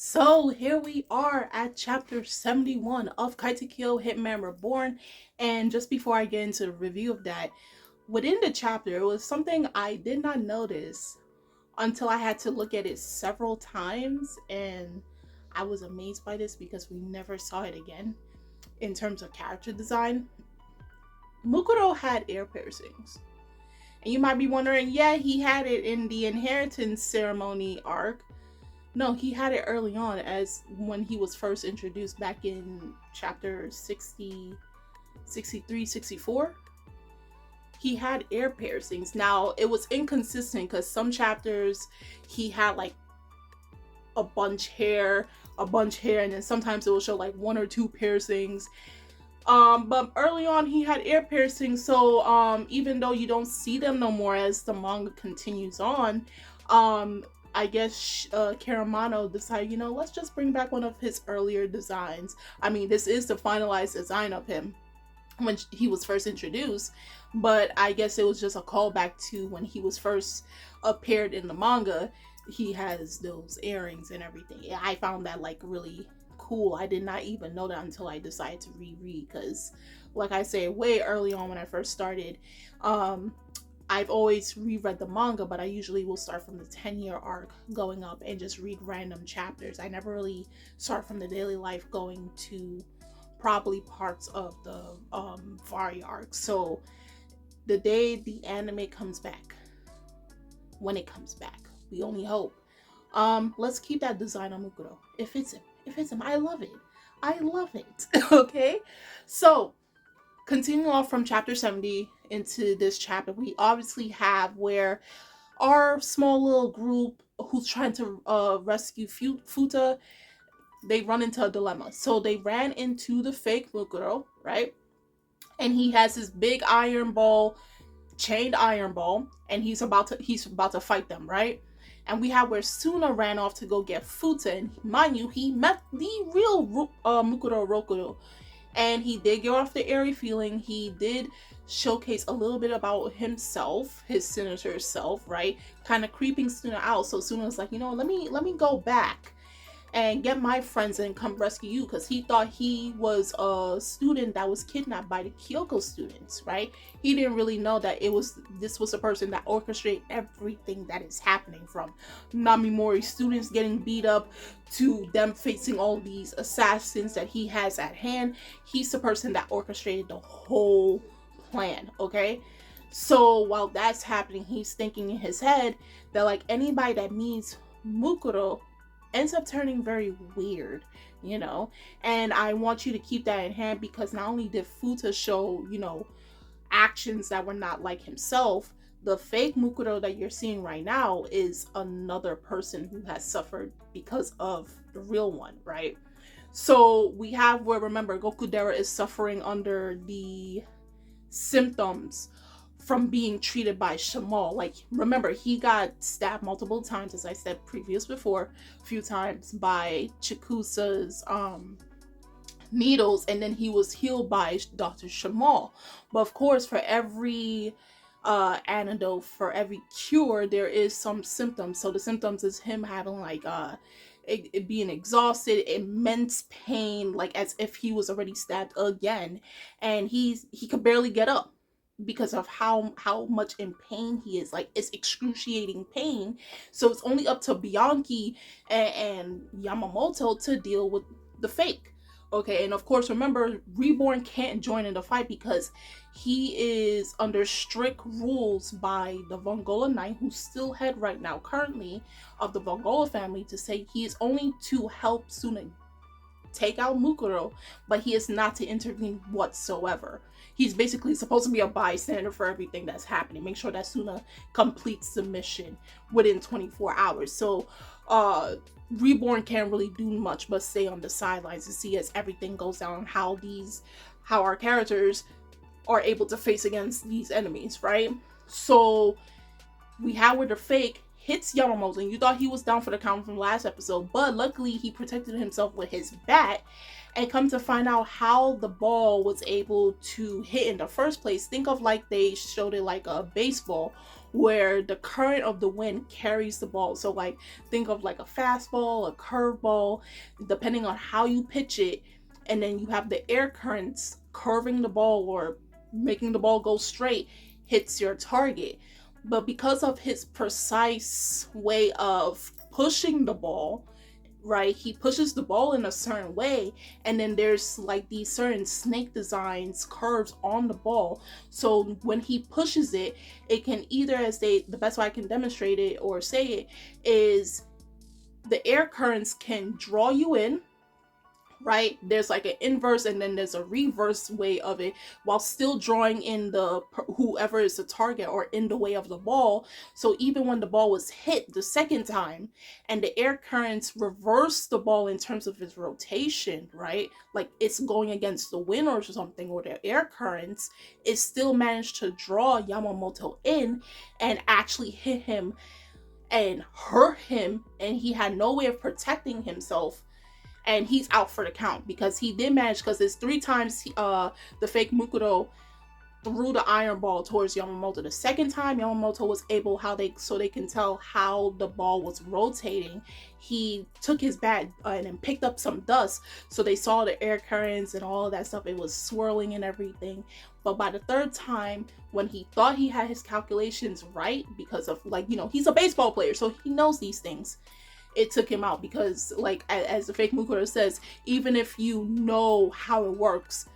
So here we are at chapter 71 of Katekyo Hitman Reborn. And just before I get into the review of that, within the chapter, it was something I did not notice until I had to look at it several times. And I was amazed by this because we never saw it again in terms of character design. Mukuro had ear piercings. And you might be wondering, yeah, he had it in the inheritance ceremony arc. No, he had it early on, as when he was first introduced back in chapter 60, 63, 64. He had ear piercings. Now, it was inconsistent because some chapters he had like a bunch hair, and then sometimes it will show like one or two piercings. But early on he had ear piercings, so even though you don't see them no more as the manga continues on, I guess Karamano decided, let's just bring back one of his earlier designs. I mean, this is the finalized design of him when he was first introduced, but I guess it was just a callback to when he was first appeared in the manga. He has those earrings and everything. I found that like really cool. I did not even know that until I decided to reread, because like I say, way early on when I first started, I've always reread the manga, but I usually will start from the 10-year arc going up and just read random chapters. I never really start from the daily life going to probably parts of the Vari arc. So the day the anime comes back, when it comes back, we only hope, let's keep that design on Mukuro. It fits him. I love it. Okay, so continuing off from chapter 70 into this chapter, we obviously have where our small little group who's trying to rescue Futa, they run into a dilemma. So they ran into the fake Mukuro, right? And he has his big chained iron ball, and he's about to fight them, right? And we have where Suna ran off to go get Futa, and mind you, he met the real Mukuro Rokudo. And he did get off the airy feeling. He did showcase a little bit about himself, his sinister self, right? Kind of creeping Suna out. So Suna was like, let me go back and get my friends and come rescue you, because he thought he was a student that was kidnapped by the Kyoko students, right? He didn't really know that this was a person that orchestrated everything that is happening, from Namimori students getting beat up to them facing all these assassins that he has at hand. He's the person that orchestrated the whole plan, okay? So while that's happening, he's thinking in his head that like anybody that meets Mukuro ends up turning very weird, and I want you to keep that in hand, because not only did Futa show, actions that were not like himself, the fake Mukuro that you're seeing right now is another person who has suffered because of the real one, right? So we have where, remember, Gokudera is suffering under the symptoms from being treated by Shamal. Like, remember, he got stabbed multiple times, as I said before, a few times by Chikusa's needles, and then he was healed by Dr. Shamal. But of course, for every antidote, for every cure, there is some symptoms. So the symptoms is him having like it being exhausted, immense pain, like as if he was already stabbed again, and he could barely get up because of how much in pain he is. Like, it's excruciating pain. So it's only up to Bianchi and Yamamoto to deal with the fake. Okay, and of course, remember, Reborn can't join in the fight because he is under strict rules by the Vongola Knight, who's still head right now, currently, of the Vongola family, to say he is only to help Suna take out Mukuro, but he is not to intervene whatsoever. He's basically supposed to be a bystander for everything that's happening. Make sure that Suna completes the mission within 24 hours. So, Reborn can't really do much but stay on the sidelines to see as everything goes down, how our characters are able to face against these enemies, right? So we have where the fake hits Yamamoto, and you thought he was down for the count from last episode, but luckily he protected himself with his bat. And come to find out how the ball was able to hit in the first place, think of like they showed it like a baseball, where the current of the wind carries the ball. So like think of like a fastball, a curveball, depending on how you pitch it, and then you have the air currents curving the ball or making the ball go straight, hits your target. But because of his precise way of pushing the ball, right, he pushes the ball in a certain way, and then there's like these certain snake designs, curves on the ball. So when he pushes it, it can either, as the best way I can demonstrate it or say it is, the air currents can draw you in, right? There's like an inverse and then there's a reverse way of it, while still drawing in the whoever is the target or in the way of the ball. So even when the ball was hit the second time and the air currents reverse the ball in terms of its rotation, right, like it's going against the wind or something, or the air currents, it still managed to draw Yamamoto in and actually hit him and hurt him, and he had no way of protecting himself, and he's out for the count. Because he did manage, because it's 3 times the fake Mukuro threw the iron ball towards Yamamoto. The second time Yamamoto was able, so they can tell how the ball was rotating, he took his bat and then picked up some dust, so they saw the air currents and all of that stuff. It was swirling and everything. But by the third time, when he thought he had his calculations right, because of, like, you know, he's a baseball player, so he knows these things, it took him out. Because, like, as the fake Mukuro says, even if you know how it works,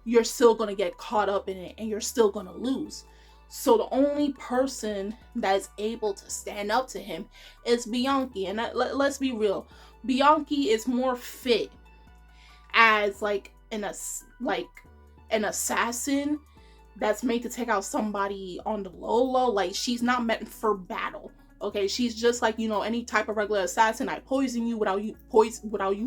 you're still going to get caught up in it and you're still going to lose. So the only person that's able to stand up to him is Bianchi. And let's be real, Bianchi is more fit as like an assassin that's made to take out somebody on the low. Like, she's not meant for battle. Okay, she's just like, you know, any type of regular assassin. I poison you without you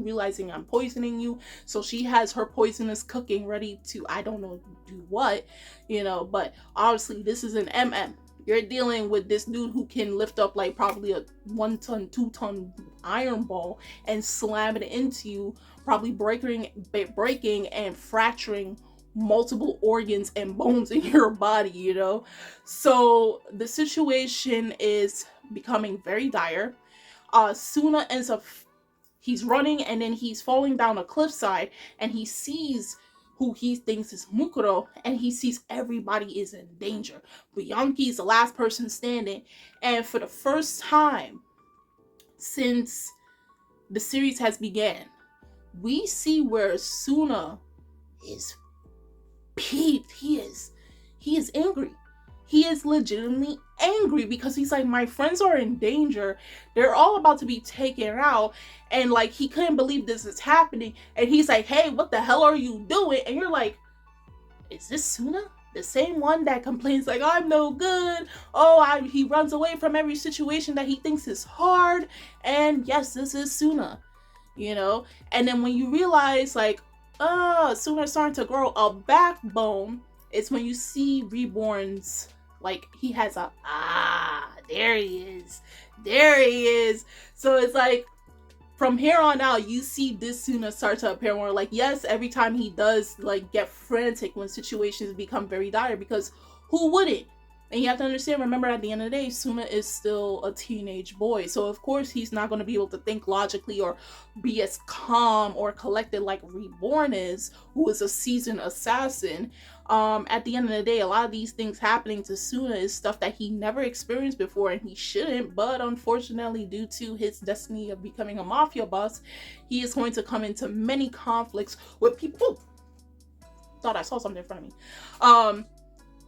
realizing I'm poisoning you. So she has her poisonous cooking ready to, I don't know, do what, you know. But obviously this is an MM. You're dealing with this dude who can lift up like probably a 1 ton, 2 ton iron ball and slam it into you, probably breaking and fracturing multiple organs and bones in your body, you know. So the situation is becoming very dire. Suna ends up, he's running and then he's falling down a cliffside, and he sees who he thinks is Mukuro, and he sees everybody is in danger. Bianchi is the last person standing, and for the first time since the series has began, we see where Suna is peeved. He is angry. He is legitimately angry, because he's like, my friends are in danger. They're all about to be taken out. And like, he couldn't believe this is happening. And he's like, hey, what the hell are you doing? And you're like, is this Suna? The same one that complains like, I'm no good. He runs away from every situation that he thinks is hard. And yes, this is Suna, you know? And then when you realize like, Suna's starting to grow a backbone, it's when you see Reborn's, like, he has a, there he is. So it's like, from here on out, you see this Suna start to appear more. Like, yes, every time he does, like, get frantic when situations become very dire, because who wouldn't? And you have to understand, remember, at the end of the day, Suna is still a teenage boy. So, of course, he's not going to be able to think logically or be as calm or collected like Reborn is, who is a seasoned assassin. At the end of the day, a lot of these things happening to Suna is stuff that he never experienced before, and he shouldn't. But unfortunately, due to his destiny of becoming a mafia boss, he is going to come into many conflicts with people. Thought I saw something in front of me.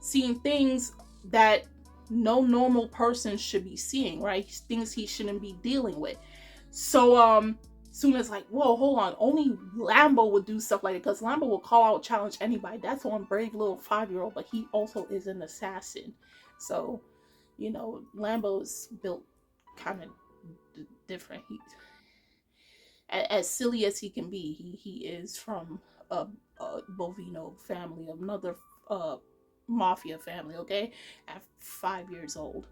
Seeing things that no normal person should be seeing, right? Things he shouldn't be dealing with. So Suna's like, whoa, hold on, only Lambo would do stuff like that, because Lambo will call out, challenge anybody. That's one brave little 5-year-old, but he also is an assassin. So, you know, Lambo's built kind of different. He, as silly as he can be, he is from a Bovino family, another mafia family, okay? At 5 years old.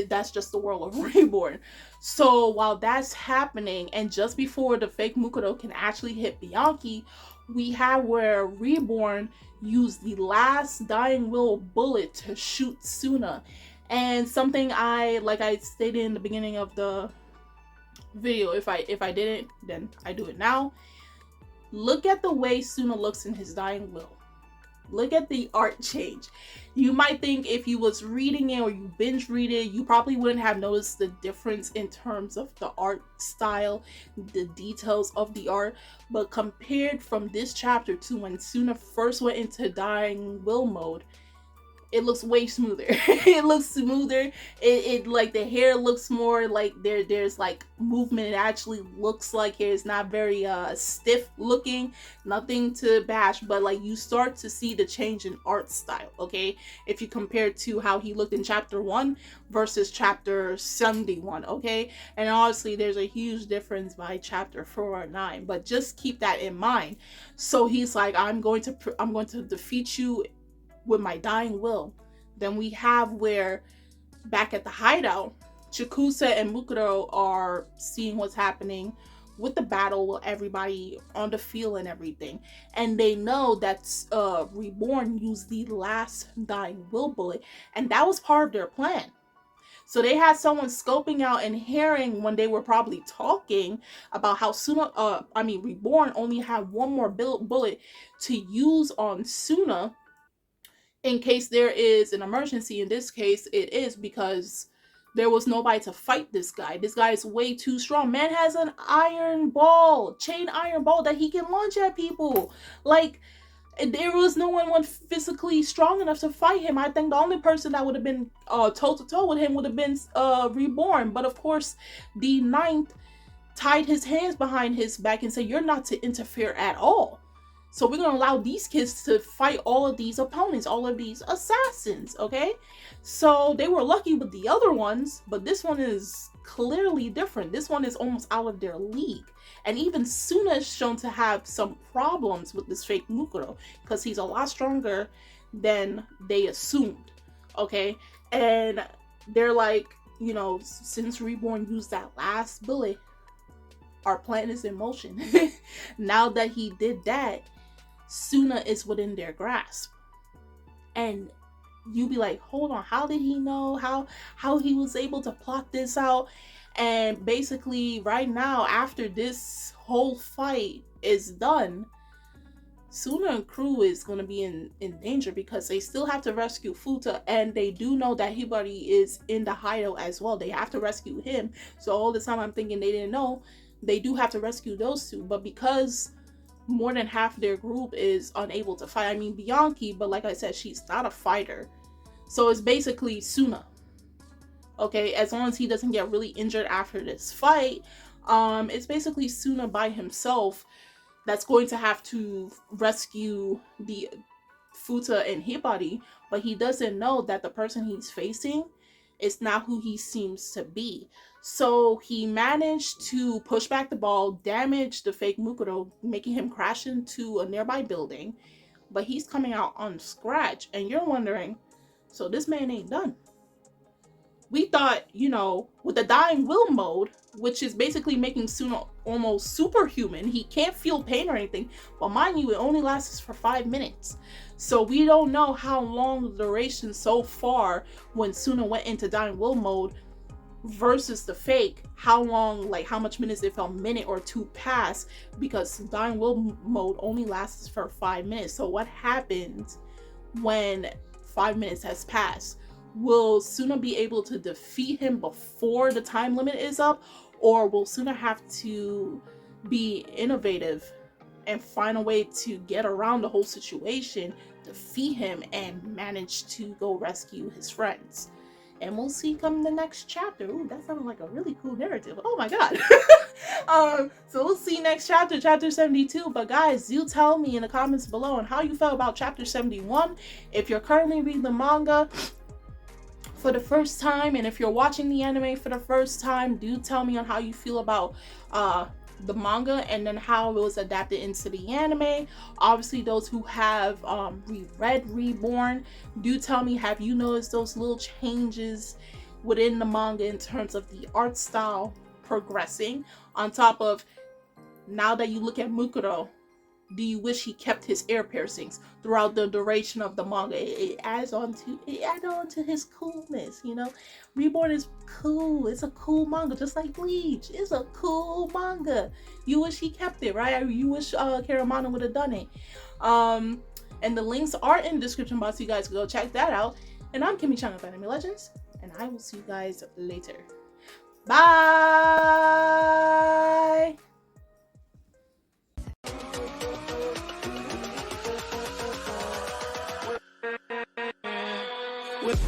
That's just the world of Reborn. So while that's happening, and just before the fake Mukuro can actually hit Bianchi, we have where Reborn used the last dying will bullet to shoot Suna. And something like I stated in the beginning of the video, if I didn't, then I do it now. Look at the way Suna looks in his dying will. Look at the art change. You might think if you was reading it or you binge read it, you probably wouldn't have noticed the difference in terms of the art style, the details of the art. But compared from this chapter to when Suna first went into dying will mode, it looks way smoother. It looks smoother. It like the hair looks more like there's like movement. It actually looks like hair. It's not very stiff looking. Nothing to bash, but like you start to see the change in art style, okay? If you compare to how he looked in chapter 1 versus chapter 71, okay? And honestly, there's a huge difference by chapter 4 or 9, but just keep that in mind. So he's like, I'm going to defeat you with my dying will. Then we have where back at the hideout, Chikusa and Mukuro are seeing what's happening with the battle, with everybody on the field and everything, and they know that Reborn used the last dying will bullet, and that was part of their plan. So they had someone scoping out and hearing when they were probably talking about how Reborn only had one more bullet to use on Suna in case there is an emergency. In this case, it is because there was nobody to fight this guy. This guy is way too strong. Man has an chain iron ball that he can launch at people. Like, there was no one physically strong enough to fight him. I think the only person that would have been toe to toe with him would have been Reborn. But of course, the ninth tied his hands behind his back and said, "You're not to interfere at all. So we're going to allow these kids to fight all of these opponents, all of these assassins," okay? So they were lucky with the other ones, but this one is clearly different. This one is almost out of their league. And even Suna is shown to have some problems with this fake Mukuro because he's a lot stronger than they assumed, okay? And they're like, since Reborn used that last bullet, our plan is in motion. Now that he did that, Suna is within their grasp. And you be like, hold on, how did he know? How he was able to plot this out? And basically right now, after this whole fight is done, Suna and crew is going to be in danger because they still have to rescue Futa, and they do know that Hibari is in the hideout as well. They have to rescue him. So all the time I'm thinking they didn't know. They do have to rescue those two, but because more than half their group is unable to fight. I mean, Bianchi, but like I said, she's not a fighter. So it's basically Suna. Okay, as long as he doesn't get really injured after this fight, it's basically Suna by himself that's going to have to rescue the Futa and Hibari, but he doesn't know that the person he's facing is not who he seems to be. So he managed to push back the ball, damage the fake Mukuro, making him crash into a nearby building, but he's coming out unscratched, and you're wondering, so this man ain't done. We thought, with the dying will mode, which is basically making Suna almost superhuman, he can't feel pain or anything, but mind you, it only lasts for 5 minutes. So we don't know how long the duration so far when Suna went into dying will mode versus the fake, how long, like how much minutes if a minute or two pass, because dying will mode only lasts for 5 minutes. So what happens when 5 minutes has passed? Will Suna be able to defeat him before the time limit is up, or will Suna have to be innovative and find a way to get around the whole situation, defeat him, and manage to go rescue his friends? And we'll see come the next chapter. Ooh, that sounded like a really cool narrative. Oh my god. So we'll see next chapter, chapter 72. But guys, do tell me in the comments below on how you felt about chapter 71. If you're currently reading the manga for the first time, and if you're watching the anime for the first time, do tell me on how you feel about the manga and then how it was adapted into the anime. Obviously, those who have reread Reborn, do tell me, have you noticed those little changes within the manga in terms of the art style progressing? On top of, now that you look at Mukuro, do you wish he kept his ear piercings throughout the duration of the manga? It adds on to his coolness, you know. Reborn is cool. It's a cool manga, just like Bleach. It's a cool manga. You wish he kept it, right? You wish Karamana would have done it. And the links are in the description box, so you guys can go check that out. And I'm Kimmy-chan of Anime Legends, and I will see you guys later. Bye! With